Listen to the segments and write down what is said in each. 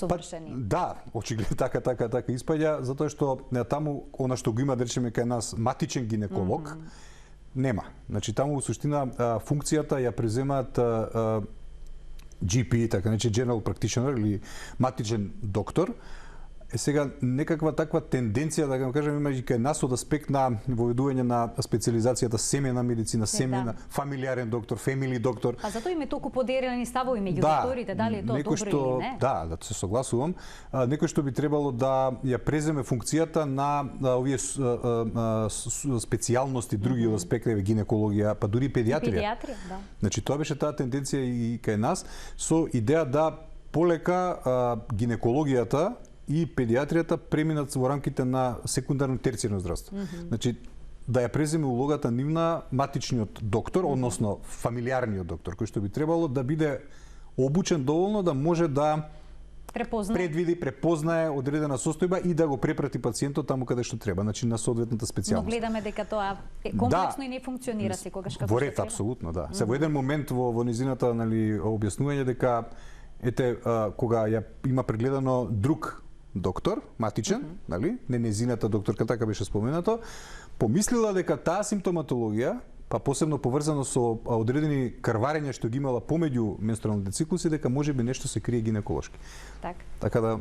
усовршени. Да, очигледно така испаѓа, затоа што таму она што го има да речеме кај нас матичен гинеколог нема. Значи таму во суштина функцијата ја преземаат GP, така наречен General Practitioner или матичен доктор. Сега некаква таква тенденција да го кажем има и кај нас од аспект на воведување на специализацијата семејна медицина, семејна, фамилиарен доктор, family доктор. А затоа има толку поделени ставови меѓу докторите, дали е тоа добро или не? Да, се согласувам. Некој што би требало да ја преземе функцијата на овие специјалности други од аспект гинекологија, па дури педиатрија. Педиатрија, да. Значи тоа беше таа тенденција и кај нас со идеја да полека гинекологијата и педиатријата преминат во рамките на секундарно терцијарно здравство. Значи да ја преземе улогата нивна матичниот доктор, односно фамилиарниот доктор, кој што би требало да биде обучен доволно да може да предвиди, препознае одредена состојба и да го препрати пациентот таму каде што треба, значи на соодветната специјалност. Но гледаме дека тоа е комплексно и не функционира секогаш како во ред, апсолутно, да. Се во еден момент во низината објаснување дека ете кога ја има прегледано друг доктор, матичен, нали, не незината докторка, така беше споменато, помислила дека таа симптоматологија, па посебно поврзано со одредени крварења што ги имала помеѓу менструалните циклуси, дека можеби нешто се крие гинеколошки. Така да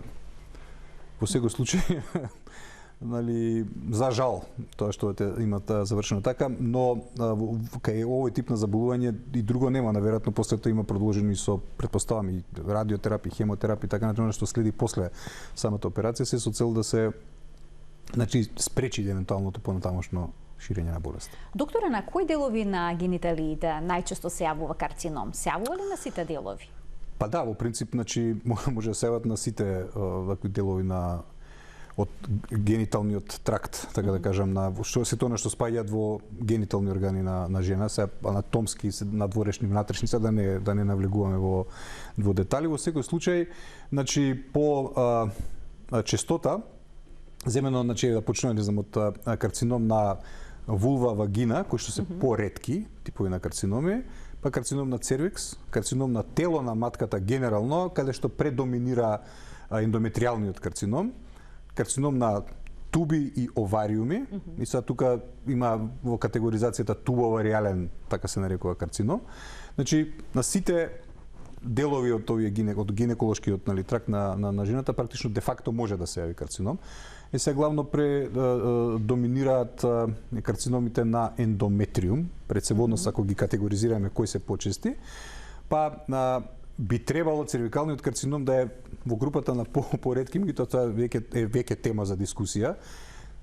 во секој случај нали, за жал тоа што има завршено така, но кај овој тип на заболување и друго нема, наверојатно после тоа има продолжено и со претпоставам и радиотерапија, хемотерапија, така натаму што следи после самата операција, се со цел да се значи спречи евентуалното понатамошно ширење на болест. Докторе, на кои делови на гениталиите најчесто се јавува карцином? Се јавува ли на сите делови? Па да, во принцип, значи може да се јават на сите вакви делови на од гениталниот тракт, така да кажам, на што се тоа што спаѓаат во генитални органи на жена, се анатомски, надворешни, внатрешни, да не навлегуваме во детали. Во секој случај, значи по честота, земено, значи да почнеме да знам од карцином на вулва, вагина, кои што се поретки типови на карциноми, па карцином на цервикс, карцином на тело на матката генерално, каде што предоминира ендометриалниот карцином, карцином на туби и овариуми, и сега тука има во категоризацијата тубоовариален, така се нарекува карцином. Значи, на сите делови од од гинеколошкиот тракт на жената практично де факто може да се јави карцином. И се главно доминираат карциномите на ендометриум, предсеводно ако ги категоризираме кои се почести, па би требало цервикалниот карцином да е во групата на поретки, меѓутоа тоа е веќе тема за дискусија.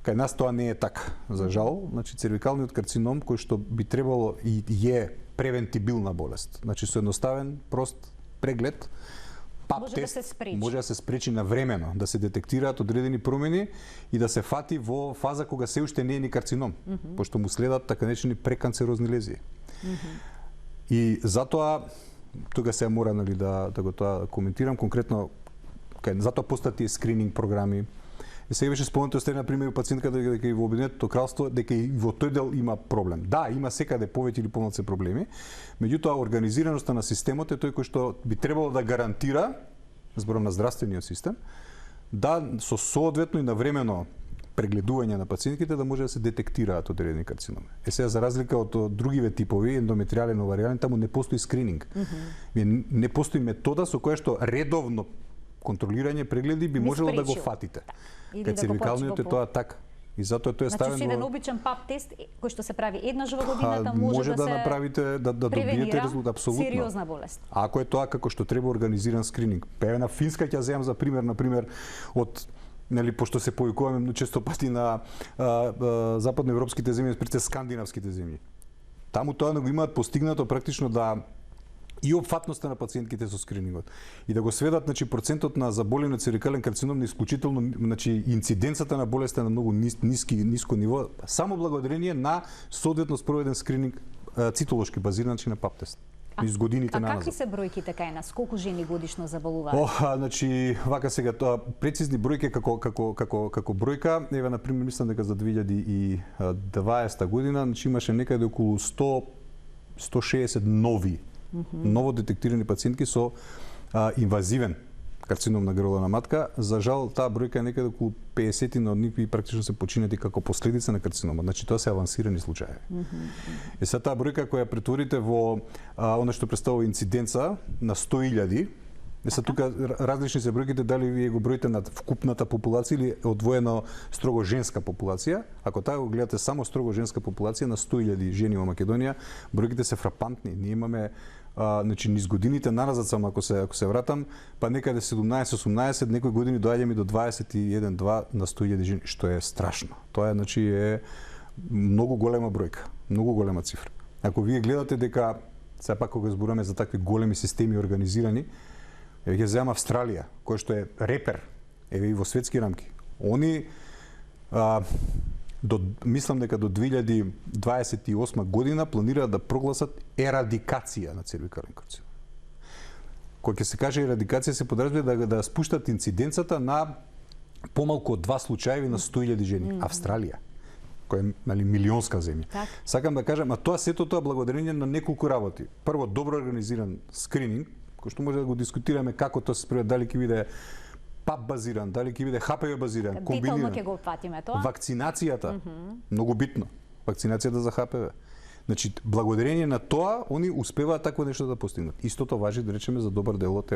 Кај нас тоа не е така, за жал. Значи цервикалниот карцином кој што би требало и е превентибилна болест. Значи со едноставен, прост преглед, пап тест може да се спречи навремено, да се детектираат одредени промени и да се фати во фаза кога се уште не е ни карцином, пошто му следат така наречени преканцерозни лезии. И затоа тога се мора да го тоа коментирам конкретно, затоа постојат тие скрининг програми. И сега беше спомнато на пример пациентка дека и во Обединетото кралство дека и во тој дел има проблем. Да, има секаде повеќе или помалку проблеми, меѓутоа организираноста на системот е тој кој што би требало да гарантира, зборам на здравствениот систем, да со соодветно и навремено прегледување на пациентките да може да се детектираат одредени карциноми. Сега за разлика од другиве типови, ендометриален, овариален, таму не постои скрининг. Не постои метода со која што редовно контролирање прегледи би можело да го фатите. Кај цервикалниот е тоа така. И затоа тоа е ставено. Значи еден обичен пап тест кој што се прави еднаш во годината може да направите да добиете резултат апсолутно. Сериозна болест. Ако е тоа како што треба организиран скрининг. Па на Финска ќе земам за пример од пошто се повикуваме често пати на западноевропските земји пред скандинавските земји. Таму тоа го имаат постигнато практично да и опфатноста на пациентките со скринингот и да го сведат процентот на заболени од цервикален карцином на исклучително инциденцата на болеста на многу ниско ниво само благодарение на соодветно спроведен скрининг цитолошки базиран на пап тест. Низ годините назад. А какви се бројките кај нас? Колку жени годишно заболуваат? Значи вака сега тоа прецизни бројки како бројка, еве на пример мислам дека за 2020 година имаше некаде околу 160 ново детектирани пациентки со инвазивен карцином на грло на матка, за жал таа бројка е некаде околу 50 од нив практично се починати како последица на карциномот. Значи тоа се авансирани случаи. Е сега таа бројка која претворите во она што представува инциденца на 100.000, сега тука различни се бројките, дали вие го броите над вкупната популација или одвоено строго женска популација. Ако таа го гледате само строго женска популација на 100.000 жени во Македонија, бројките се фрапантни. Ние имаме значи низ годините назад само ако се вратам, па некаде 17-18, некои години доаѓаме до 21-2 на 100.000 жени, што е страшно. Тоа значи е многу голема бројка, многу голема цифра. Ако вие гледате дека сега пак кога зборуваме за такви големи системи организирани, ќе земам Австралија, кој што е репер, еве и во светски рамки. Они мислам дека до 2028 година планираат да прогласат ерадикација на цервикален карцином. Кога ќе се каже ерадикација, се подразбира да спуштат инциденцата на помалку од 2 случаи на 100.000 жени. Австралија, која е милионска земја. Так. Сакам да кажам, а тоа сето тоа благодарение на неколку работи. Прво, добро организиран скрининг, кој што може да го дискутираме како тоа се спроведе, дали ќе биде ПАП базиран, дали ќе биде ХПВ базиран, комбиниран. Детално ќе го опфатиме тоа. Вакцинацијата, многу битно. Вакцинацијата за ХПВ. Значи, благодарение на тоа, они успеваат такво нешто да постигнат. Истото важи, да речеме, за добар дел од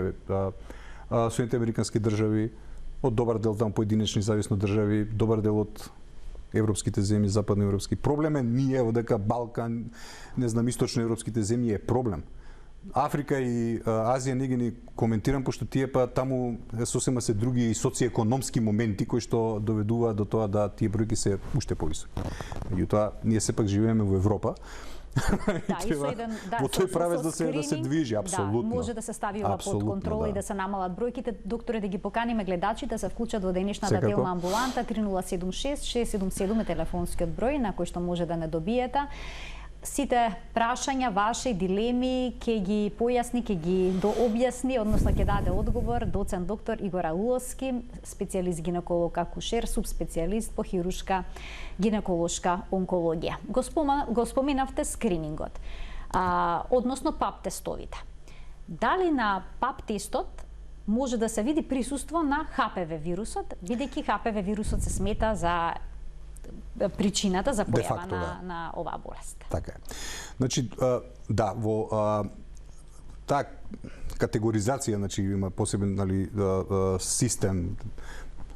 Соединените американски држави, од добар дел таму поединечни зависно држави, добар дел од европските земји, западноевропски. Проблем е ние дека Балкан, не знам, источноевропските земји е проблем. Африка и Азија не ги коментирам, пошто тие па таму сосема се други социјекономски моменти кои што доведуваат до тоа да тие бројки се уште повисоки. Меѓутоа, ние сепак живееме во Европа. Да, и со еден во тој правец да се движи, апсолутно. Да, може да се стави ова под контрола и да се намалат бројките. Доктори, да ги поканиме гледачи да се вклучат во денешната делна амбуланта 3076 677 е телефонскиот број на кој што може да не добиете. Сите прашања, ваши дилеми ќе ги појасни, ќе ги дообјасни, односно ќе даде одговор доцент доктор Игор Ауловски, специјалист гинеколог акушер, субспецијалист по хируршка гинеколошка онкологија. Го споминавте скринингот, односно ПАП тестовите. Дали на ПАП тестот може да се види присуство на ХПВ вирусот, бидејќи ХПВ вирусот се смета за причината за појава на оваа болест. Така е. Значи, да, во таа категоризација, значи има посебен систем,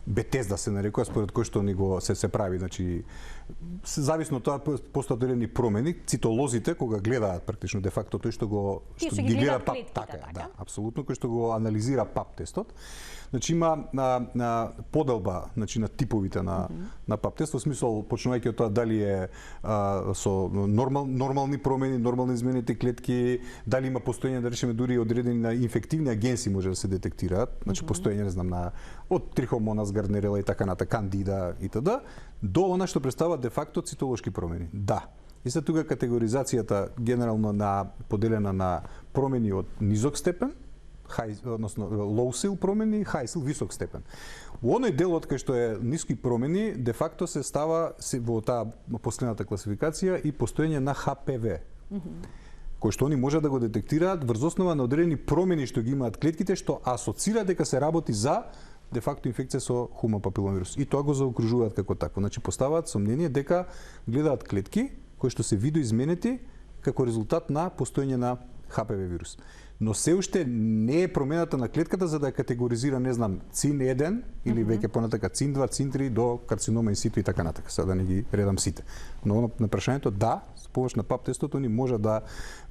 Бетезда се нарекува, според кој што ни го се прави, значи зависно тоа постојат одредени промени, цитолозите кога гледаат практично де факто тој што ги гледа ПАП, така е, да, апсолутно, кој што го анализира ПАП тестот. Значи има поделба, значи на типовите на ПАП тест, во смисол почнувајќи од тоа дали е со нормални промени, нормално изменети клетки, дали има постоење, да речеме, дури одредени на инфективни агенси може да се детектираат, значи постоење, не знам, на од трихомонас, гарнерела и така натаму, кандида и т.д. до она што представува де факто цитолошки промени. Да. И се тука категоризацијата генерално поделена на промени од низок степен, односно low seal промени, high seal висок степен. Во оној делот кај што е ниски промени, де факто се става во таа последната класификација и постоење на ХПВ. Кој што они може да го детектираат врз основа на одредени промени што ги имаат клетките, што асоцира дека се работи за де факто инфекција со хуман папиломавирус. И тоа го заокружуваат како такво. Значи поставаат сомнение дека гледаат клетки кои што се видоизменети како резултат на постоење на ХПВ вирус. Но се уште не е промената на клетката за да ја категоризира, не знам, ЦИН-1 или веќе понатака ЦИН-2, ЦИН-3 до карцинома инситу и така натака. Сега да не ги редам сите. Но на прашањето да, со помош на ПАП тестот они може да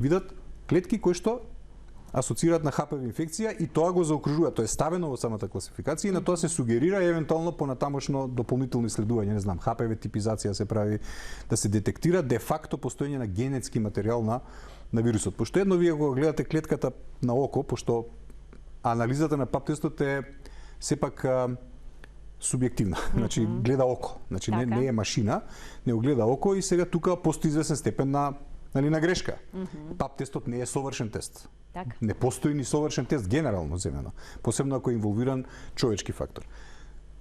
видат клетки кои што асоцираат на ХПВ инфекција и тоа го заокружува, тоа е ставено во самата класификација и на тоа се сугерира евентуално понатамошно дополнително исследување, не знам, ХПВ типизација се прави да се детектира де факто постоење на генетски материјал на вирусот. Пошто едно вие го гледате клетката на око, пошто анализата на ПАП тестот е сепак субјективна. Значи гледа око. Значи не е машина, не го гледа око и сега тука постои известен степен на грешка. ПАП тестот не е совршен тест. Не постои ни совршен тест генерално земено, посебно ако е инволвиран човечки фактор.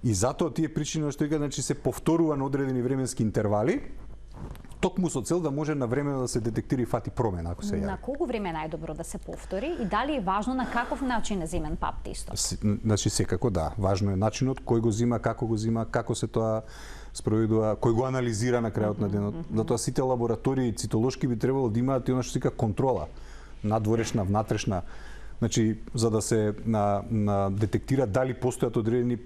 И затоа тие причини што значи се повторува на одредени временски интервали, токму со цел да може навремено да се детектира и фати промена ако се јави. На колку време е најдобро да се повтори и дали е важно на каков начин е земен ПАП тестот? Значи секако да, важно е начинот, кој го зима, како се тоа спроведува, кој го анализира на крајот на денот. Затоа сите лаборатории цитолошки би требало да имаат и она што се вика контрола, надворешна, внатрешна. Значи за да се детектира дали постојат одредени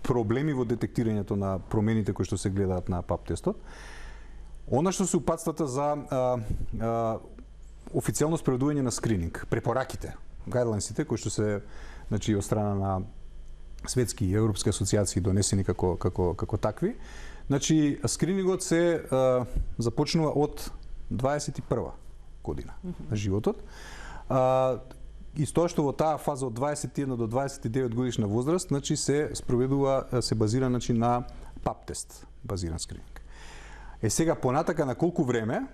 проблеми во детектирањето на промените кои што се гледаат на ПАП тестот. Она што се упатствата за официјално спроведување на скрининг, препораките, гайдлайнсите кои што се значи од страна на светски и европски асоциации донесени како такви. Значи скринингот се започнува од 21 година на животот. И тоа што во таа фаза од 21 до 29 годишна возраст, значи се спроведува, се базира значи на ПАП тест, базиран скрининг. Сега понатака на колку време,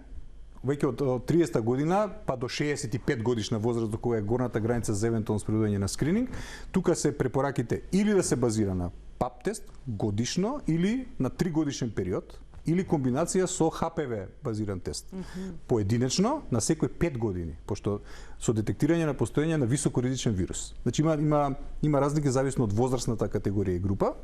веќе од 30 година па до 65 годишна возраст, до која е горната граница за евентуално спроведување на скрининг, тука се препораките или да се базира на ПАП тест годишно или на 3 годишен период, или комбинација со ХПВ базиран тест. Поединечно на секој 5 години, пошто со детектирање на постоење на високоризичен вирус. Значи има разлики зависно од возрастната категорија и група.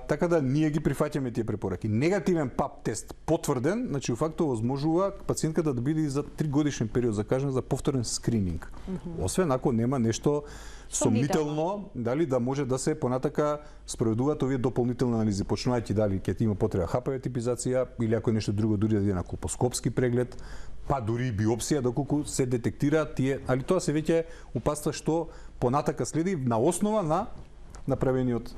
Така да ние ги прифаќаме тие препораки. Негативен ПАП тест потврден, значи фактот возможува пациентката да биде за 3 годишен период закажана за повторен скрининг. Освен ако нема нешто сомнително, дали да може да се понатака спроведуваат овие дополнителни анализи, почнувајќи дали ќе ти има потреба ХПВ типизација или ако нешто друго дури да иде на колпоскопски преглед, па дури и биопсија доколку се детектира тие, али тоа се веќе упатства што понатака следи на основа на направениот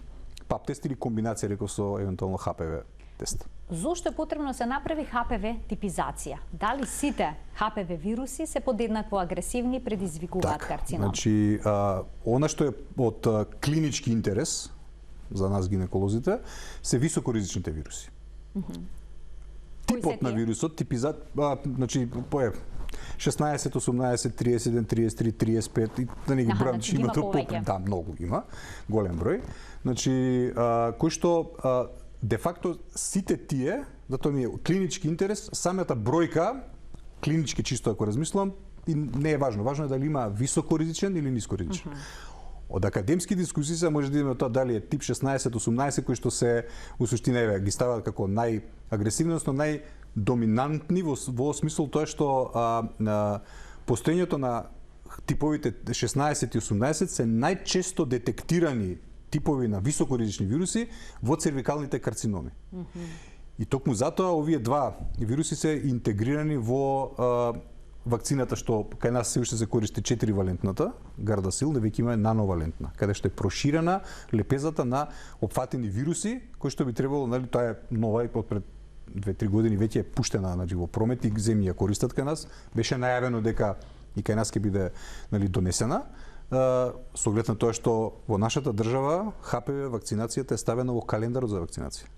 ПАП тест или комбинација реков со евентуално ХПВ тест. Зошто е потребно да се направи ХПВ типизација? Дали сите ХПВ вируси се подеднакво агресивни и предизвикуваат карцином? Значи, она што е од клинички интерес за нас гинеколозите се високоризичните вируси. Типот на вирусот, значи, 16, 18, 31, 33, 35 и да не ги брам, че има да, многу има, голем број. Значи, кој што де факто сите тие, затоа ми е клинички интерес, самата бројка, клинички чисто ако размислам, и не е важно. Важно е дали има високоризичен или нискоризичен. Од академски дискусии се може да видиме тоа дали е тип 16, 18 кои што се у суштина ги ставаат како најагресивни, односно најдоминантни во смисол тоа што постоењето на типовите 16 и 18 се најчесто детектирани типови на високоризични вируси во цервикалните карциноми. И токму затоа овие два вируси се интегрирани во вакцината што кај нас се уште се користи 4-валентната Гардасил, да веќе има нановалентна, каде што е проширена лепезата на опфатени вируси, кои што би требало, нели, тоа е нова и пред 2-3 години веќе е пуштена на во промет и земји ја користат кај нас. Беше најавено дека и кај нас ќе биде, нели, донесена. Со оглед на тоа што во нашата држава ХПВ вакцинацијата е ставена во календарот за вакцинација.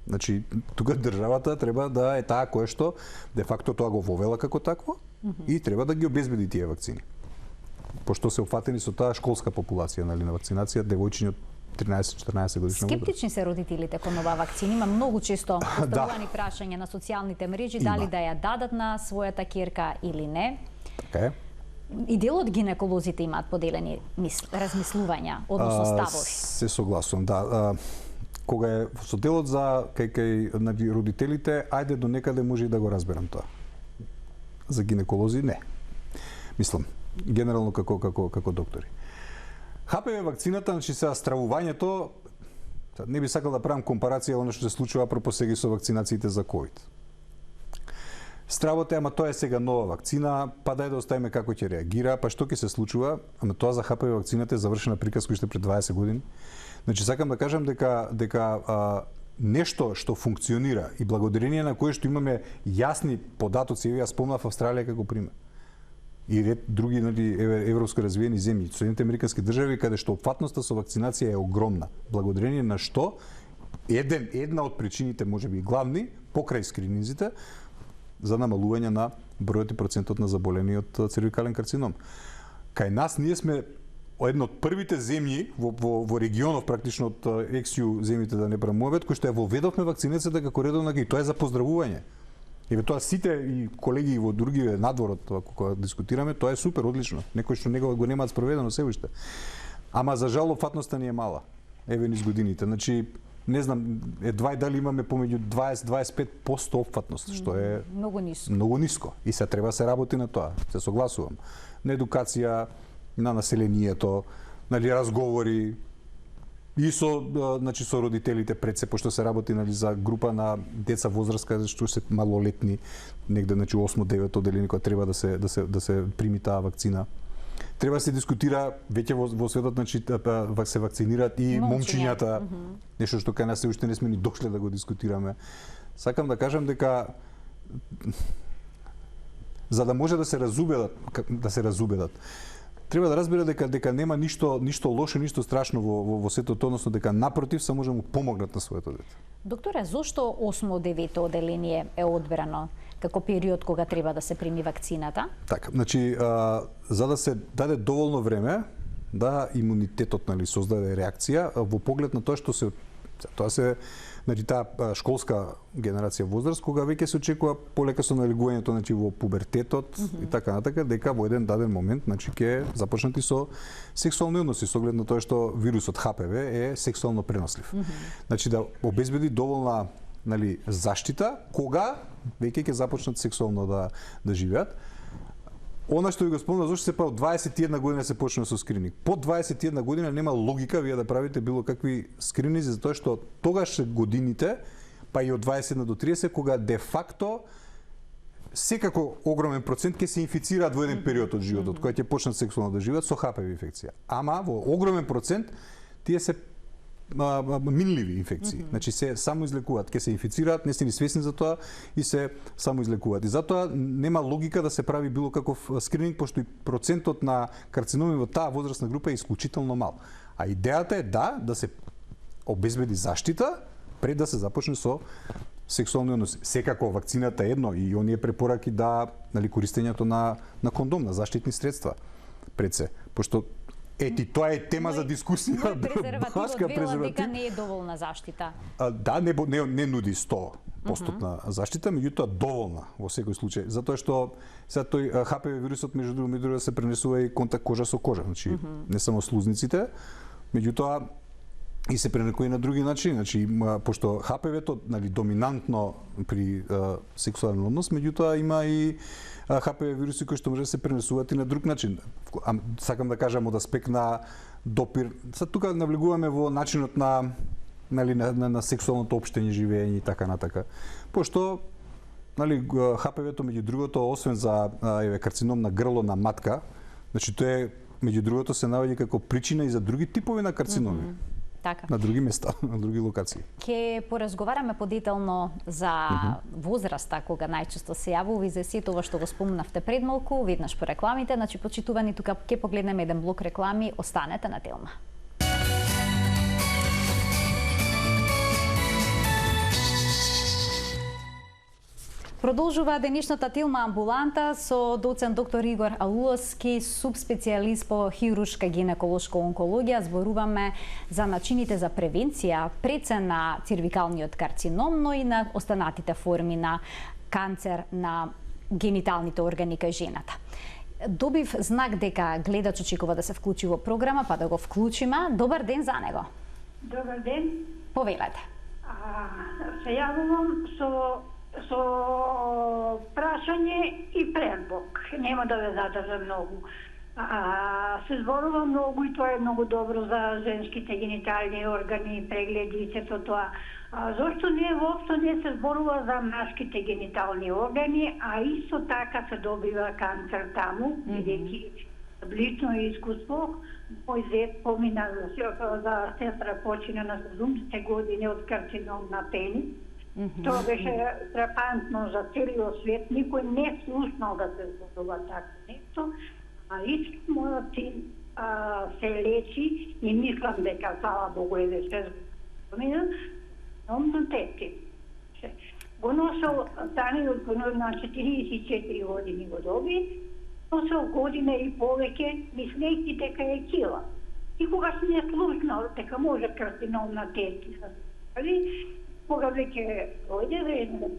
Значи, тука државата треба да е таа која што де факто тоа го вовела како такво и треба да ги обезбеди тие вакцини. Пошто се уфатени со таа школска популација, нали, на вакцинација, девојчиња од 13-14 годишна возраст. Скептични се родителите кон оваа вакцина. Има многу често поставувани прашања на социјалните мрежи дали да ја дадат на својата ќерка или не. Така е. И дел од гинеколозите имаат поделени размислувања, односно ставови. Се согласувам, да. Кога е со делот за кај родителите, ајде до некаде може и да го разберам тоа. За гинеколози не. Мислам, генерално како доктори. ХПВ вакцината, значи сега стравувањето, не би сакал да правам компарација оно што се случува апропо сега со вакцинациите за ковид. Стравот е, ама тоа е сега нова вакцина, па дај да оставиме како ќе реагира, па што ќе се случува, ама тоа за ХПВ вакцината е завршена приказка уште пред 20 години. Значи сакам да кажам дека нешто што функционира и благодарение на кое што имаме јасни податоци, ја спомнав Австралија како пример. И ред други, нали, европско развиени земји, Соединените американски држави, каде што опфатноста со вакцинација е огромна. Благодарение на што една од причините, можеби и главни, покрај скрининзите, за намалување на бројот и процентот на заболени од цервикален карцином. Кај нас ние сме една од првите земји во регионов, практично од ексју земјите да не прамуват, кој што ја воведовме вакцинацијата како редовна и тоа е за поздравување. Еве тоа сите и колеги во други надворот кога дискутираме, тоа е супер, одлично. Некој што него го немаат спроведено се уште. Ама за жал опфатноста ни е мала. Еве низ годините. Значи не знам, едва и дали имаме помеѓу 20-25% опфатност, што е многу ниско. Многу ниско. И се треба се работи на тоа. Се согласувам. На едукација на населението, нели разговори и со значи со родителите пред се, пошто се работи нели за група на деца возраста што се малолетни, негде значи 8-9 одделение кога треба да се прими таа вакцина. Треба да се дискутира веќе во светот, значи се вакцинираат и момчињата, нешто што кај нас се уште не сме ни дошле да го дискутираме. Сакам да кажам дека за да може да се разубедат, треба да разберат дека нема ништо лошо, ништо страшно во светот, односно дека напротив се може да му помогнат на своето дете. Докторе, зошто 8-9 одделение е одбрано како период кога треба да се прими вакцината? Така, значи за да се даде доволно време да имунитетот нали создаде реакција во поглед на тоа што се значи таа школска генерација возраст кога веќе се очекува полека со налегувањето значи во пубертетот и така натака, дека во еден даден момент значи ќе започнати со сексуални односи со оглед на тоа што вирусот ХПВ е сексуално пренослив. Значи да обезбеди доволна нали заштита кога веќе ќе започнат сексуално да живеат. Она што ви го спомнав, зашто се па од 21 година се почна со скрининг. По 21 година нема логика вие да правите било какви скрининзи, затоа што тогаш годините, па и од 21 до 30, кога де факто секако огромен процент ќе се инфицираат во еден период од животот, кога ќе почнат сексуално да живеат со ХПВ инфекција. Ама во огромен процент тие се минливи инфекции. Значи се самоизлекуваат, ќе се инфицираат, не се ни свесни за тоа и се самоизлекуваат. И затоа нема логика да се прави било каков скрининг, пошто и процентот на карциноми во таа возрастна група е исклучително мал. А идејата е да се обезбеди заштита пред да се започне со сексуални односи. Секако вакцината е едно и оние препораки да нали користењето на кондом, на заштитни средства пред се, пошто ети, тоа е тема за дискусија. Презервативот вела дека не е доволна заштита. Да, не нуди 100% заштита, меѓутоа доволна во секој случај. Затоа што сега тој ХПВ вирусот меѓу другото се пренесува и контакт кожа со кожа, значи не само слузниците, меѓутоа и се пренекува и на други начини, значи пошто ХПВ-то нали доминантно при сексуален однос, меѓутоа има и ХПВ вируси кои што може да се пренесуваат и на друг начин. Сакам да кажам од аспект на допир. Сега тука навлегуваме во начинот на сексуалното општење, живење и така натака. Пошто нали ХПВ-то меѓу другото освен за карцином на грло на матка, значи тоа е меѓу другото се наоѓа како причина и за други типови на карциноми. Така. На други места, на други локации. Ке поразговараме подетелно за возраста кога најчесто се јавува и за сето ова што го спомнавте пред малку, веднаш по рекламите, значи почитувани тука ке погледнеме еден блок реклами, останете на Телма. Продолжува денешната Телма амбуланта со доцент доктор Игор Алуловски, субспецијалист по хируршка гинеколошка онкологија. Зборуваме за начините за превенција пред се на цервикалниот карцином, но и на останатите форми на канцер на гениталните органи кај жената. Добив знак дека гледач очекува да се вклучи во програма, па да го вклучиме. Добар ден за него. Добар ден. Повелете. Се јавувам со прашање и предлог. Нема да ве задржам многу. Се зборува многу и тоа е многу добро за женските генитални органи, прегледи и сето тоа. Зошто воопшто не се зборува за мажките генитални органи, а исто така се добива канцер таму, бидејќи лично искуство, мој зет помина за сестра почина на 70 години од карцином на пени. Тоа беше фрапантно за целиот свет, никој не слушнал да се зборува така нешто, а исто мојот син се лечи и мислам дека, слава Богу, е се спомина, номно тепти. Го носел таниот на 44 години го доби, со година и повеќе, мислејќи дека е кила. И кога се не слушнал дека може карцином на тестиса, кога веќе дојде време,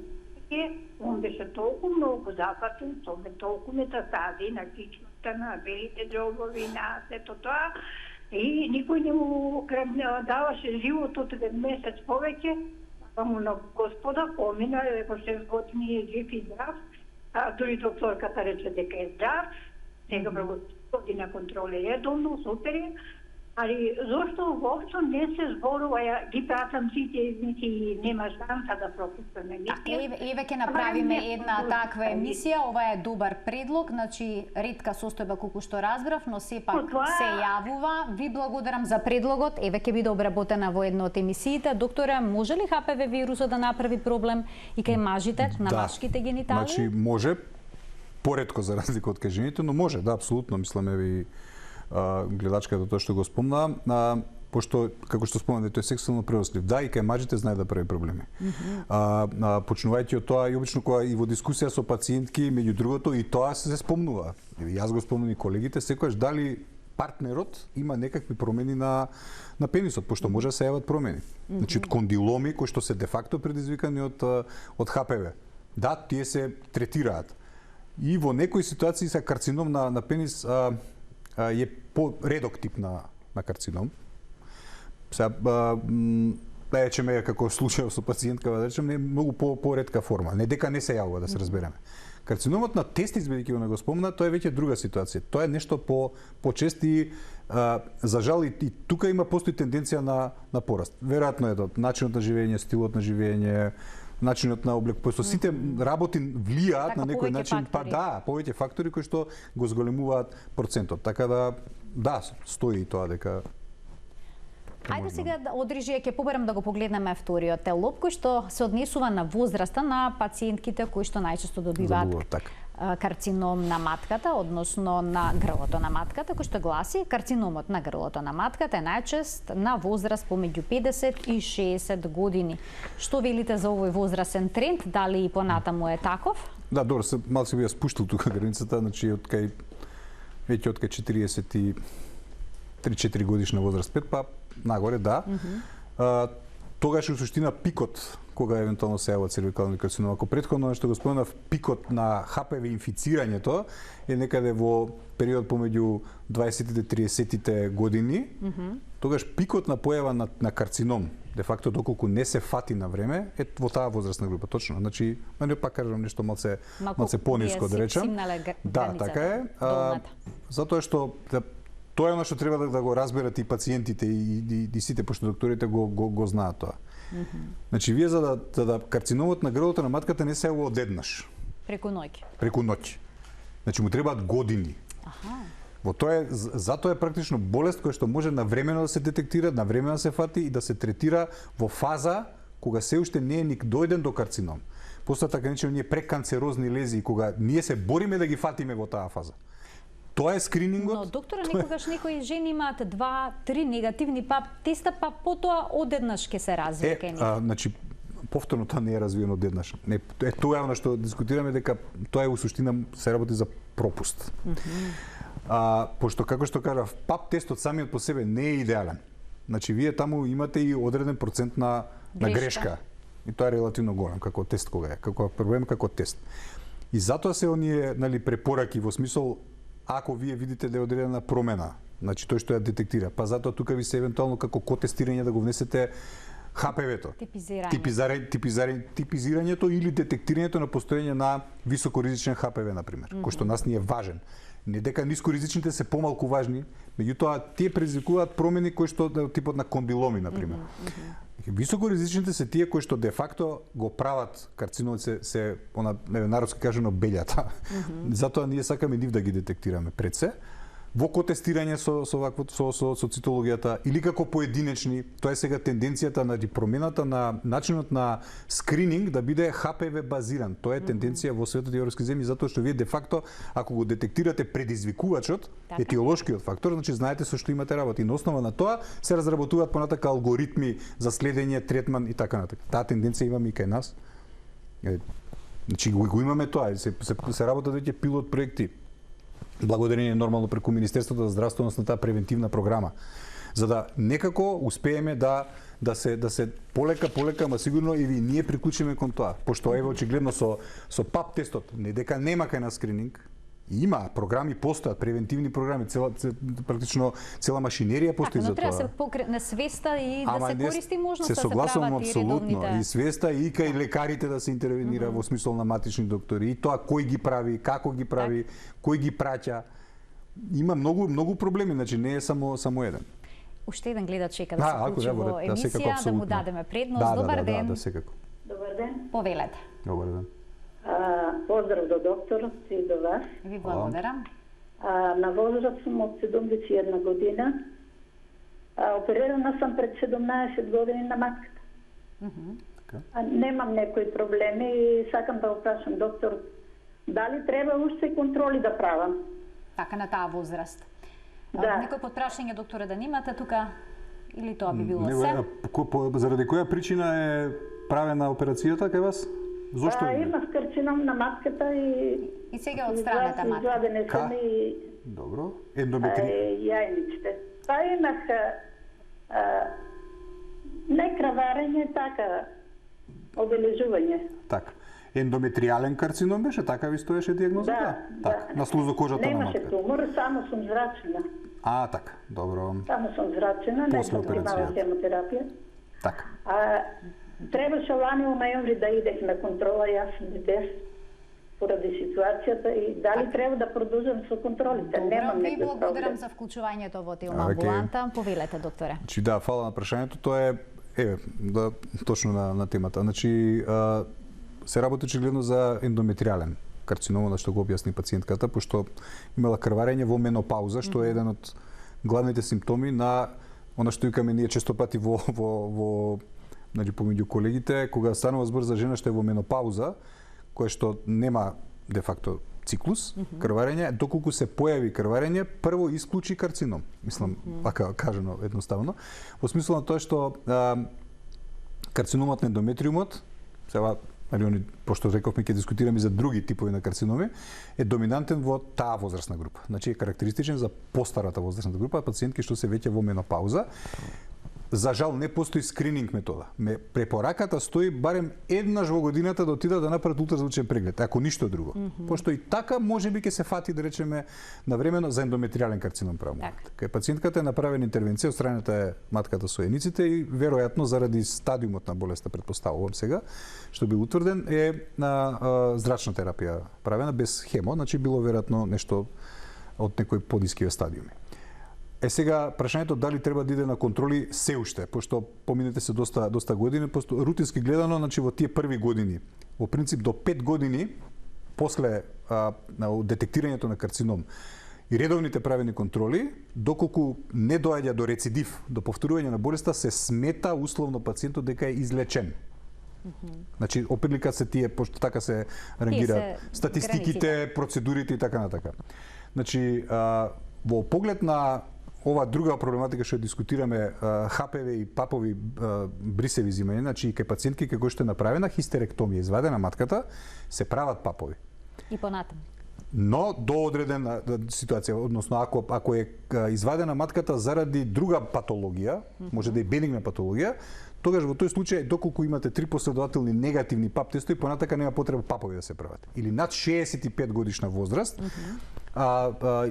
он беше толку многу запатен, толку метастази на кичната, на белите дробови, на сето тоа, и никој не му даваше животот 1 месец повеќе, па му на Господа помина, дека 6 години е жив и здрав, а дури докторката рече дека е здрав, сега година контроли редовно, супер е, али зошто воопшто не се зборува, ги пратам сите емисии, нема шанса да пропустваме емисија. Еве ќе направиме една таква емисија, ова е добар предлог, значи ретка состојба колку што разбрав, но сепак се јавува. Ви благодарам за предлогот, еве ќе биде обработена во една од емисиите. Докторе, може ли ХПВ вирусот да направи проблем и кај мажите, на машките гениталии? Значи може, поретко за разлика од кај жените, но може, да, апсолутно, мисламе ви гледачката тоа што го спомна, пошто како што спомна тој сексуално пренослив, да, и кај мажите знае да прави проблеми. Почнувајќи од тоа и обично кога и во дискусија со пациентки, меѓу другото и тоа се спомнува. И јас го спомнам и колегите, секогаш дали партнерот има некакви промени на пенисот, пошто може да се јават промени. Значи кондиломи кои што се де факто предизвикани од ХПВ. Да, тие се третираат. И во некои ситуации са карцином на пенис е по-редок тип на карцином. Сега, да речеме, како случај со пациентка, да речеме, е многу по-ретка форма. Не дека не се јавува, да се разбереме. Карциномот на тестис, бидејќи го го спомна, тоа е веќе друга ситуација. Тоа е нешто по-чест и за жал и тука постои тенденција на пораст. Веројатно е начинот на живење, стилот на живење, начинот на облек, пошто сите работи влијаат на некој начин, па да, повеќе фактори кои што го зголемуваат процентот. Така да, стои тоа дека Ајде сега одрижие ќе побарам да го погледнеме вториот телоп кој што се однесува на возраста на пациентките кои што најчесто добиваат карцином на матката, односно на грлото на матката, кој што гласи карциномот на грлото на матката е најчест на возраст помеѓу 50 и 60 години. Што велите за овој возрастен тренд? Дали и понатаму е таков? Да, добро, малку се би ја спуштил тука границата, значи веќе од кај 43-4 годишна возраст, 5 па нагоре, да. Тогаш у суштина пикот кога евентуално се јавува цервикални карцином. Ако претходно што го споменав, пикот на ХПВ инфицирањето е некаде во период помеѓу 20-тите 30-тите години, тогаш пикот на појава на карцином, де факто доколку не се фати на време, е во таа возрастна група, точно. Значи, не пак кажам нешто малце пониско да речам. Да, така е. Затоа што тоа е она што треба да го разберат и пациентите и сите, пошто докторите го знаат тоа. Значи, вие за да карциномот на грлото на матката не се јавува одеднаш. Преку ноќ. Преку ноќ. Значи, му требаат години. Затоа е практично болест која што може навремено да се детектира, навремено да се фати и да се третира во фаза кога се уште не е ник дојден до карцином. Постојат така наречени ние преканцерозни лезии кога ние се бориме да ги фатиме во таа фаза. Тоа е скринингот. Но доктора, некогаш некои жени имаат 2-3 негативни пап теста, па потоа одеднаш ќе се развие кај нив. Значи повторно тоа не е развиено одеднаш. Тоа е она што дискутираме дека тоа е у суштина се работи за пропуст. Пошто како што кажав, пап тестот самиот по себе не е идеален. Значи вие таму имате и одреден процент на грешка. И тоа е релативно голем како тест кога е, како проблем како тест. И затоа се оние, препораки во смисол ако вие видите да е одредена промена, значи тој што ја детектира, па затоа тука ви се евентуално како котестирање да го внесете ХПВ-то. Типизирањето или детектирањето на постоење на високоризичен ХПВ, например, кој што нас ни е важен. Не дека нискоризичните се помалку важни, меѓутоа тие предизвикуваат промени кои што типот на кондиломи, например. Високоризичните се тие кои што де факто го прават карциномот се народски кажано бељата. Затоа ние сакаме нив да ги детектираме пред се. Во котестирање со цитологијата или како поединечни, тоа е сега тенденцијата на промената на начинот на скрининг да биде ХПВ базиран. Тоа е тенденција во светот и европски земји затоа што вие де факто ако го детектирате предизвикувачот, етиолошкиот фактор, значи знаете со што имате работа. И на основа на тоа се разработуваат понатака алгоритми за следење, третман и така натаму. Таа тенденција имаме и кај нас. Значи го имаме тоа, се работат веќе пилот проекти. благодарение нормално преку Министерството за здравственост на таа превентивна програма, за да некако успееме да се полека, ама сигурно и ние приклучиме кон тоа. Пошто еве очигледно со ПАП тестот, не дека нема кај на скрининг, има програми, постојат превентивни програми, практично цела машинерија постои за тоа. Треба се покрene свеста и да се користи можноста да се прават апсолутно и свеста и кај лекарите да се интервенира во смисол на матични доктори, и тоа кој ги прави, како ги прави, кој ги праќа. Има многу проблеми, значи не е само еден. Уште еден гледач чека да се вклучи во емисија, да му дадеме предност. Добар ден. Да, секако. Добар ден. Повелете. Добар ден. Поздрав до докторот и до вас. Ви благодарам. На возраст сум од 71 година. Оперирана сум пред 17 години на матката. Немам некои проблеми и сакам да го прашам доктор, дали треба уште контроли да правам? Така на таа возраст. Да. Некој подпрашање, докторе, да немате тука, или тоа би било се? Заради која причина е правена операцијата кај вас? Зошто? Имав карцином на матката и сега отстранета матка. Извадене се ми Добро. Јајниците. Имах не краварење, така обележување. Така. Ендометриален карцином беше, така ви стоеше дијагнозата? Да. На слузокожата на матката. Немаше тумор, само сум зрачена. Така, добро. Само сум зрачена, не сум примала хемотерапија. Така. Требаше лани у ноември да идех на контрола, јас сум дете поради ситуацијата и дали треба да продолжам со контролите. Немам некој проблем. Ви благодарам за вклучувањето во телна амбуланта. Повелете, докторе. Значи да, фала на прашањето, тоа е точно на темата. Значи се работи очигледно за ендометриален карцином, на што го објасни пациентката, пошто имала крварење во менопауза, што е еден од главните симптоми на она што викаме ние често пати во значи помеѓу колегите, кога станува збор за жена што е во менопауза, која што нема де факто циклус, крварење, доколку се појави крварење, прво исклучи карцином. Мислам, така кажано едноставно. Во смисла на тоа што карциномот на ендометриумот, сега пошто рековме ќе дискутираме за други типови на карциноми, е доминантен во таа возрастна група. Значи е карактеристичен за постарата возрастна група, пациентки што се веќе во менопауза. За жал не постои скрининг метода. Препораката стои барем еднаш во годината да отидат да направат ултразвучен преглед, ако ништо друго. Пошто и така можеби ќе се фати, да речеме, навремено за ендометриален карцином правилно. Кај пациентката е направена интервенција, отстранета е матката со јајниците и веројатно заради стадиумот на болеста, предпоставувам сега, што бил утврден, е на зрачна терапија правена без хемо, значи било веројатно нешто од некои подискиве стадиуми. Сега прашањето дали треба да иде на контроли се уште, пошто поминете се доста години, пошто рутински гледано, значи во тие први години, во принцип до 5 години после детектирањето на карцином и редовните правени контроли, доколку не доаѓа до рецидив, до повторување на болеста, се смета условно пациентот дека е излечен. Значи, оприлика се тие, пошто така се рангираат статистиките, процедурите и така натака. Значи, во поглед на ова друга проблематика што дискутираме, ХПВ и папови брисеви зимање, значи кај пациентки кај кој што е направена хистеректомија, извадена матката, се прават папови. И понатаму. Но до одредена ситуација, односно ако е извадена матката заради друга патологија, може да е бенигна патологија, тогаш во тој случај доколку имате 3 последователни негативни пап тестови, понатака нема потреба папови да се прават. Или над 65 годишна возраст,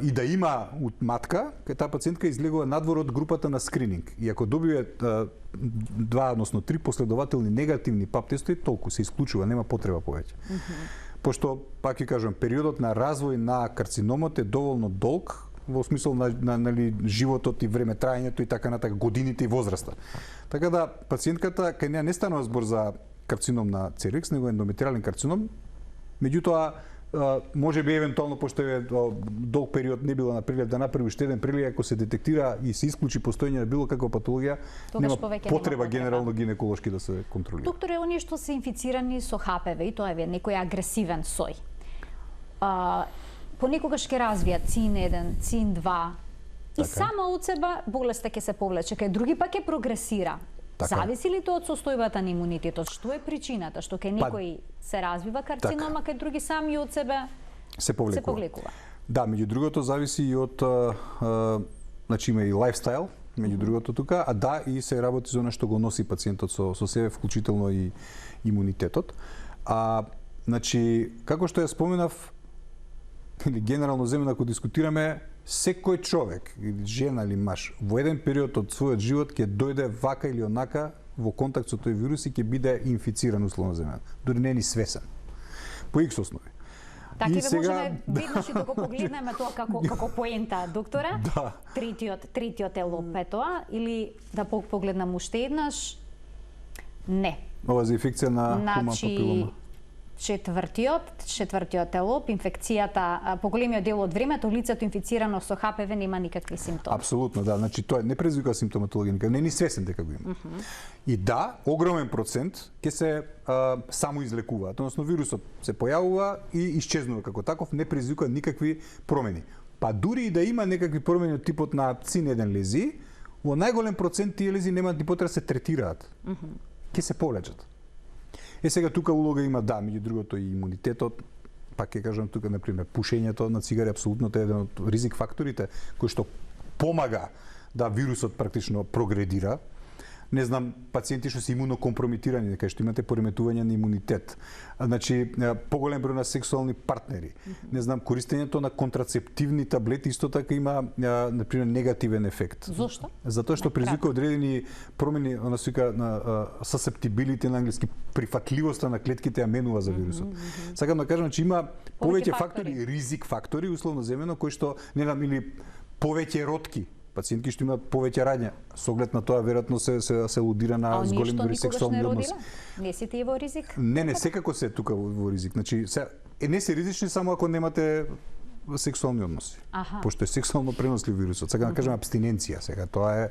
и да има матка, кај таа пациентка излегува надвор од групата на скрининг. И ако добие 2, односно 3 последователни негативни пап тестови, толку се исклучува, нема потреба повеќе. Пошто, пак ќе кажам, периодот на развој на карциномот е доволно долг, во смисол на животот и време траењето и така натака, годините и возраста. Така да пациентката кај неа не станува збор за карцином на цервикс, него ендометриален карцином. Меѓутоа може би евентуално пошто е долг период не била на преглед да направи уште еден преглед, ако се детектира и се исклучи постоење на било каква патологија, нема потреба генерално гинеколошки да се контролира. Докторе, оние што се инфицирани со ХПВ и тоа е некој агресивен сој. Понекогаш ќе развијат ЦИН-1, ЦИН-2 и само од себе болеста ќе се повлече, кај други пак ќе прогресира. Зависи ли тоа од состојбата на имунитетот? Што е причината? Што кај некој се развива карцинома, кај други сами од себе се повлекува? Да, меѓу другото зависи и од значи има и лајфстайл, меѓу другото тука, а да и се работи за она што го носи пациентот со себе, вклучително и имунитетот. Значи, како што ја споменав, или генерално земено ако дискутираме, секој човек, или жена или маж, во еден период од својот живот ќе дојде вака или онака во контакт со тој вирус и ќе биде инфициран условно земено. Дори не е ни свесен. По X основи. Така и можеме веднаш да го погледнеме тоа како поента, доктора. Да. Третиот е лопетоа или да погледнам уште еднаш? Не. Ова за инфекција на хуман папилома. Четвртиот е лоп, инфекцијата по големиот дел од времето лицето инфицирано со ХПВ нема никакви симптоми. Апсолутно, да. Значи тоа не предизвикува симптоматологија, не е ни свесен дека го има. И да, огромен процент ќе се само излекуваат, односно вирусот се појавува и исчезнува како таков, не предизвикува никакви промени. Па дури и да има некакви промени од типот на цин-1 лези, во најголем процент тие лези немаат ни потреба се третираат. Ќе се полечат. Сега тука улога има да, меѓу другото и имунитетот, пак ќе кажам тука на пример пушењето на цигари апсолутно е еден од ризик факторите кој што помага да вирусот практично прогредира. Не знам, пациенти што се имунокомпромитирани, дека што имате пореметување на имунитет. Значи, поголем број на сексуални партнери. Не знам, користењето на контрацептивни таблети исто така има, на пример, негативен ефект. Зошто? Затоа што предизвикува одредени промени, она се вика на susceptibility на англиски, прифатливоста на клетките ја менува за вирусот. Сакам да кажам, че има повеќе фактори, ризик фактори, условно земено, кои што, не знам, или повеќе ротки, пациентки што имаат повеќе раѓања, со оглед на тоа веројатно се лудира на зголем дори сексуални односи. Не си ти во ризик? Не, секако се тука во ризик. Значи, не се ризични само ако немате сексуални односи. Пошто е сексуално пренослив вирусот. Сега да кажем абстиненција, сега тоа е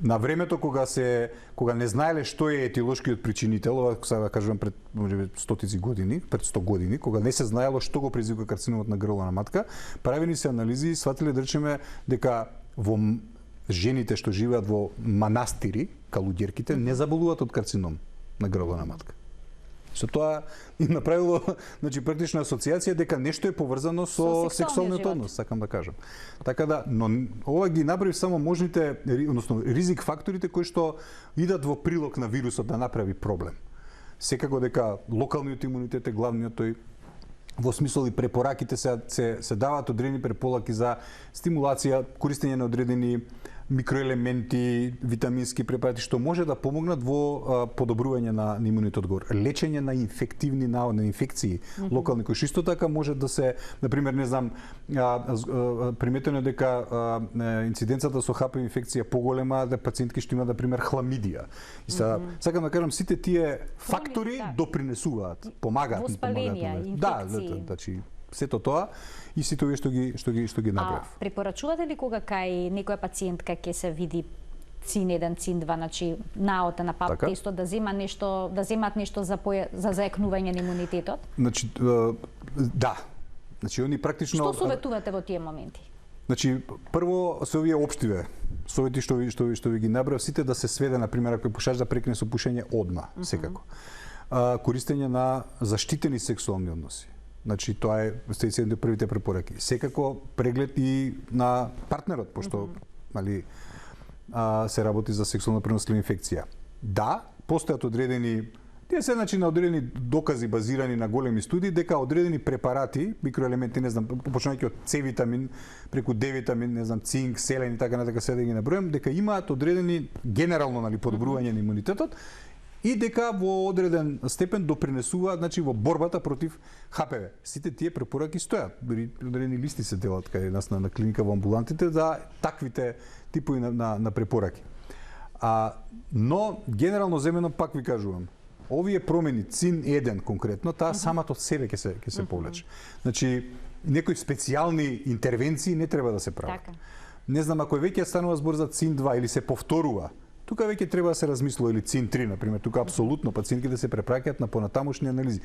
на времето кога не знаеле што е етилошкиот причинител, ова сега да кажам пред можеби стотици години, пред 100 години, кога не се знаело што го предизвикува карциномот на грло на матка, правени се анализи и сватиле да речеме дека во жените што живеат во манастири, калуѓерките, не заболуваат од карцином на грло на матка. Со тоа им направило, значи практично асоциација дека нешто е поврзано со сексуалниот однос, сакам да кажам. Така да, но ова ги направи само можните, односно ризик факторите кои што идат во прилог на вирусот да направи проблем. Секако дека локалниот имунитет е главниот тој, во смисол и препораките се даваат одредени препораки за стимулација, користење на одредени микроелементи, витамински препарати што може да помогнат во подобрување на имунниот одговор, лечење на инфективни на инфекции локални кои исто така може да се, на пример, не знам, приметено дека инциденцата со ХПВ инфекција поголема да пациентки што имаат на пример хламидија. И сакам да кажам сите тие фактори допринесуваат, помагаат, да, значи сето тоа и сите овие што ги направив. Препорачувате ли кога кај некоја пациентка ќе се види цин-1, цин-2, значи наота на пап тестот да земаат нешто за заекнување на имунитетот? Значи да. Значи они практично Што советувате во тие моменти? Значи прво се овие општиве совети што ви ги набрав сите да се сведе на пример ако пушач да прекине со пушење одма, секако. Користење на заштитени сексуални односи. Значи тоа е еден од првите препораки. Секако преглед и на партнерот, пошто нели се работи за сексуално пренослива инфекција. Да, постојат одредени тие се значи на одредени докази базирани на големи студии дека одредени препарати, микроелементи, не знам, почнувајќи од С витамин, преку Д витамин, не знам, цинк, селен и така натака се да ги набројам, дека имаат одредени генерално нели подобрување на имунитетот и дека во одреден степен допринесуваат значи во борбата против ХПВ. Сите тие препораки стојат. Одредени листи се делат кај нас на клиника во амбулантите за таквите типови на препораки. Но генерално земено пак ви кажувам, овие промени цин-1 конкретно, таа самата од себе ќе се повлече. Значи некои специјални интервенции не треба да се прават. Не знам ако веќе станува збор за цин-2 или се повторува, тука веќе треба да се размислува или цин-3 на пример, тука апсолутно пациентите се препраќаат на понатамошни анализи.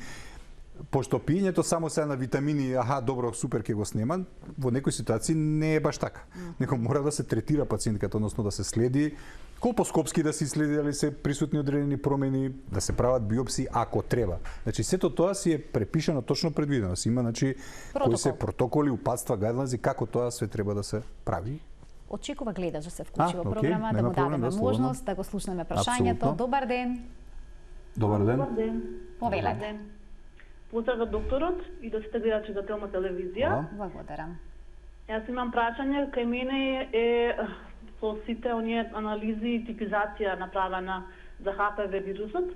Пошто пиењето само сега на витамини, добро, супер ќе го снема, во некои ситуации не е баш така. Него мора да се третира пациентката, односно да се следи колпоскопски да се исследи дали се присутни одредени промени, да се прават биопсии ако треба. Значи сето тоа си е препишано, точно предвидено. Си има кои се протоколи, упатства, гайдлайнзи како тоа све треба да се прави. Очекува гледач да се вклучи во програма, да му дадеме можност да го слушнеме прашањето. Добар ден. Добар ден. Добар ден. Повелете. Поздрав докторот и да сте гледачи за Телма телевизија. Благодарам. Јас имам прашање, кај мене е со сите оние анализи и типизација направена за ХПВ вирусот.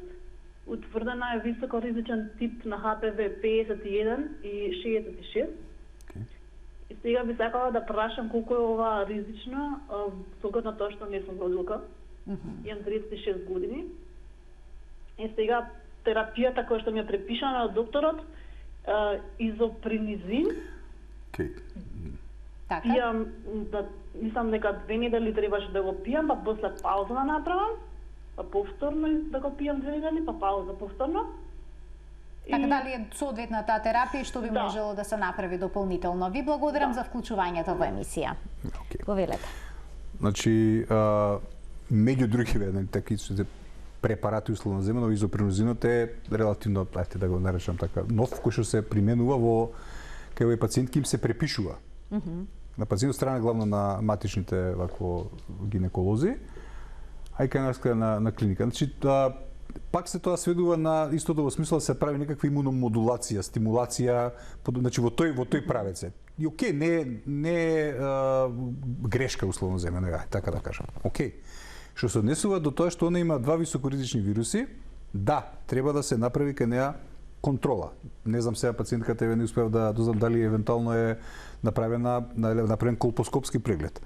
Утврдена е високо ризичен тип на ХПВ 51 и 66. И сега би сакала да прашам колку е ова ризично, с оглед на тоа што не сум родилка. Имам 36 години. И сега терапијата која што ми е препишана од докторот, изопринизин. Така. Пијам, мислам дека 2 недели требаше да го пијам, па после пауза да направам, па повторно да го пијам 2 недели, па пауза повторно. Така дали е соодветната терапија и што би можело да се направи дополнително? Ви благодарам за вклучувањето во емисија. Повелете. Значи, меѓу други таки препарати условно земено, изопринозинот е релативно, ајде да го наречам така, нов кој што се применува кај овој пациентки им се препишува. На пациент страна главно на матичните вако гинеколози, а и кај нас на клиника. Значи, пак се тоа сведува на истото во смисла да се прави некаква имуномодулација, стимулација, значи во тој правец е. И окей, не е грешка условно земено, така да кажам. Окей. Што се однесува до тоа што она има два високоризични вируси, да, треба да се направи кај неа контрола. Не знам сега пациентката не успеав да дознам дали евентуално е направен колпоскопски преглед.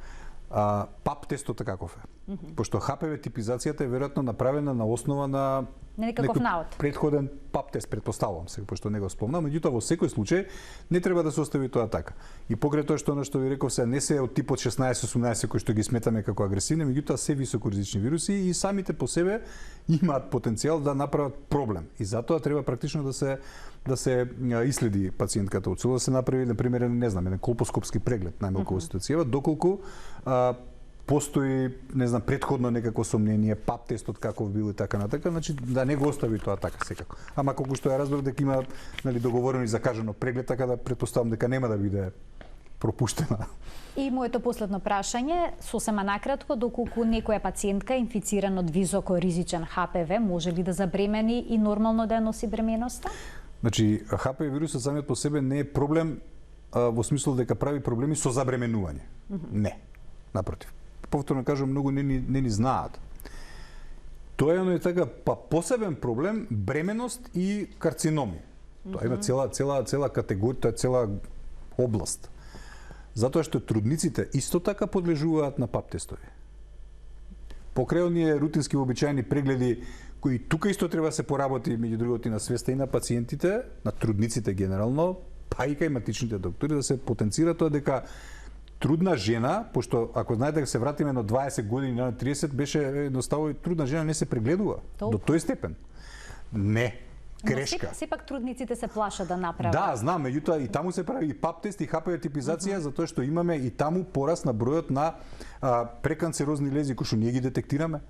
ПАП тестот каков е? Пошто ХПВ типизацијата е веројатно направена на основа на некој предходен ПАП тест, предпоставувам се, пошто не го спомнам, меѓутоа во секој случај не треба да се остави тоа така. И покрај тоа што ви реков се не се од типот 16-18 кои што ги сметаме како агресивни, меѓутоа се високоризични вируси и самите по себе имаат потенцијал да направат проблем. И затоа треба практично да се иследи пациентката од да се направи на пример не знам еден колпоскопски преглед најмалку во ситуацијава доколку постои, не знам, предходно некакво сомнение, ПАП тестот каков бил и така натака, значи да не го остави тоа така секако. Ама колку што ја разбрав дека има договорено и закажано преглед, така да претпоставам дека нема да биде пропуштена. И моето последно прашање, сосема накратко, доколку некоја пациентка инфицирана од високо ризичен ХПВ може ли да забремени и нормално да ја носи бременоста? Значи, ХПВ вирусот самиот по себе не е проблем во смисло дека прави проблеми со забременување. Не. Напротив. Повторно кажам, многу не ни знаат. Тоа е така посебен проблем бременост и карциноми. Тоа има цела категорија, тоа е цела област. Затоа што трудниците исто така подлежуваат на ПАП тестови. Покрај оние рутински обичаени прегледи кои тука исто треба да се поработи меѓу другото и на свеста и на пациентите, на трудниците генерално, па и кај матичните доктори да се потенцира тоа дека трудна жена, пошто ако знаете дека се вратиме на 20 години на 30 беше едноставно трудна жена не се прегледува до тој степен. Не. Грешка. Сепак трудниците се плашат да направат. Да, знам, меѓутоа и таму се прави и ПАП тест и ХПВ типизација затоа што имаме и таму пораст на бројот на преканцерозни лези кои што ние ги детектираме.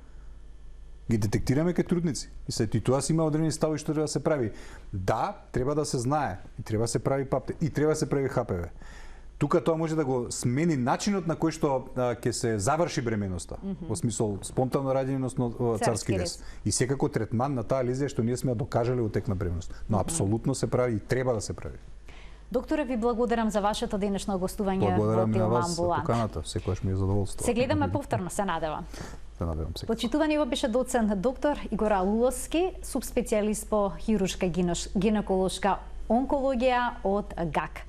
Ги детектираме кај трудници. И тоа си има одредени ставови што треба да се прави. Да, треба да се знае и треба да се прави ПАП тест и треба да се прави ХПВ. Тука тоа може да го смени начинот на кој што ќе се заврши бременоста, во смисол спонтано раѓање, односно царски рез. И секако третман на таа лезија што ние сме ја докажале во тек на бременост. Но апсолутно се прави и треба да се прави. Докторе, ви благодарам за вашето денешно гостување во Телма амбуланта. Благодарам на вас за поканата, секогаш ми е задоволство. Се гледаме повторно, се надевам. Се надевам се. Почитувани во беше доцент доктор Игор Алуловски, субспецијалист по хируршка гинеколошка онкологија од ГАК.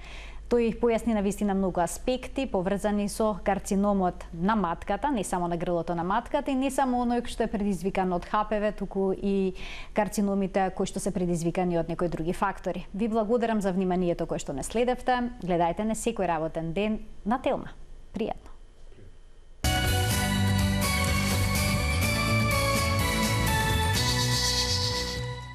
Тој појасни на вистина многу аспекти поврзани со карциномот на матката, не само на грлото на матката и не само оној што е предизвикан од ХПВ, туку и карциномите кои што се предизвикани од некои други фактори. Ви благодарам за вниманието кое што не следевте. Гледајте не секој работен ден на Телма. Пријатно.